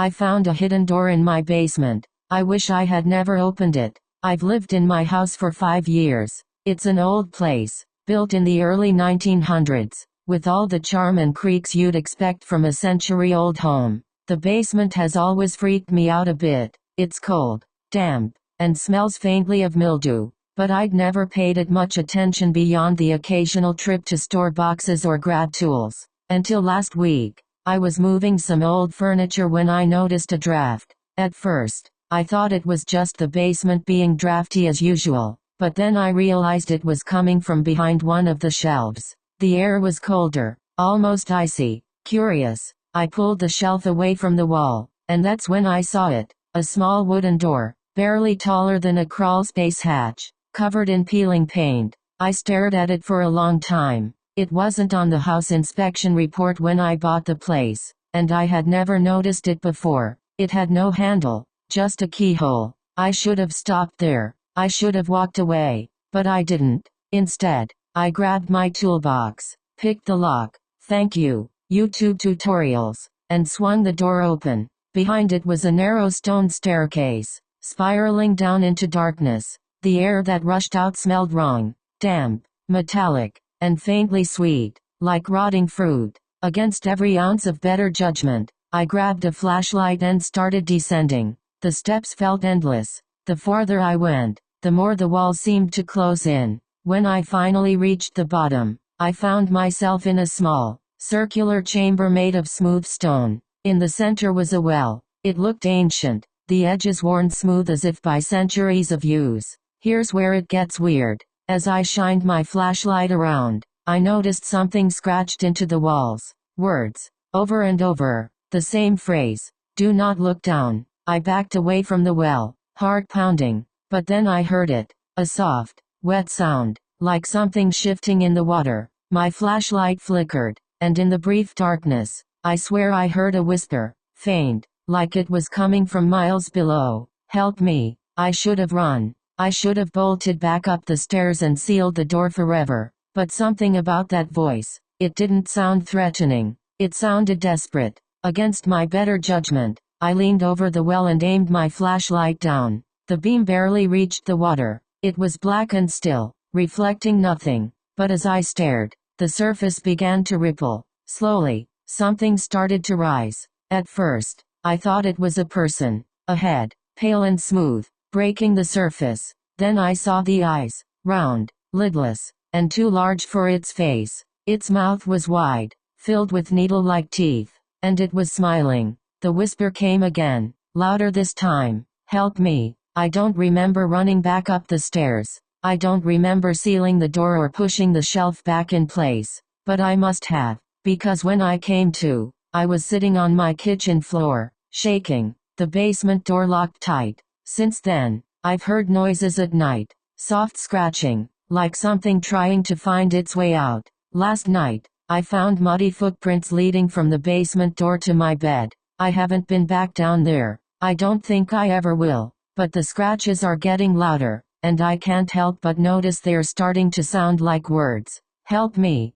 I found a hidden door in my basement. I wish I had never opened it. I've lived in my house for 5 years. It's an old place, built in the early 1900s, with all the charm and creaks you'd expect from a century-old home. The basement has always freaked me out a bit. It's cold, damp, and smells faintly of mildew, but I'd never paid it much attention beyond the occasional trip to store boxes or grab tools. Until last week, I was moving some old furniture when I noticed a draft. At first, I thought it was just the basement being drafty as usual, but then I realized it was coming from behind one of the shelves. The air was colder, almost icy. Curious, I pulled the shelf away from the wall, and that's when I saw it. A small wooden door, barely taller than a crawlspace hatch, covered in peeling paint. I stared at it for a long time. It wasn't on the house inspection report when I bought the place, and I had never noticed it before. It had no handle, just a keyhole. I should have stopped there. I should have walked away, but I didn't. Instead, I grabbed my toolbox, picked the lock, thank you, YouTube tutorials, and swung the door open. Behind it was a narrow stone staircase, spiraling down into darkness. The air that rushed out smelled wrong, damp, metallic, and faintly sweet, like rotting fruit. Against every ounce of better judgment, I grabbed a flashlight and started descending. The steps felt endless. The farther I went, the more the wall seemed to close in. When I finally reached the bottom, I found myself in a small, circular chamber made of smooth stone. In the center was a well. It looked ancient, the edges worn smooth as if by centuries of use. Here's where it gets weird. As I shined my flashlight around, I noticed something scratched into the walls. Words, over and over, the same phrase, "Do not look down." I backed away from the well, heart pounding, but then I heard it, a soft, wet sound, like something shifting in the water. My flashlight flickered, and in the brief darkness, I swear I heard a whisper, faint, like it was coming from miles below. "Help me." I should have run. I should have bolted back up the stairs and sealed the door forever. But something about that voice, it didn't sound threatening. It sounded desperate. Against my better judgment, I leaned over the well and aimed my flashlight down. The beam barely reached the water. It was black and still, reflecting nothing. But as I stared, the surface began to ripple. Slowly, something started to rise. At first, I thought it was a person, a head, pale and smooth, breaking the surface. Then I saw the eyes, round, lidless, and too large for its face. Its mouth was wide, filled with needle-like teeth, and it was smiling. The whisper came again, louder this time. "Help me." I don't remember running back up the stairs. I don't remember sealing the door or pushing the shelf back in place. But I must have, because when I came to, I was sitting on my kitchen floor, shaking, the basement door locked tight. Since then, I've heard noises at night, soft scratching, like something trying to find its way out. Last night, I found muddy footprints leading from the basement door to my bed. I haven't been back down there. I don't think I ever will. But the scratches are getting louder, and I can't help but notice they're starting to sound like words. "Help me."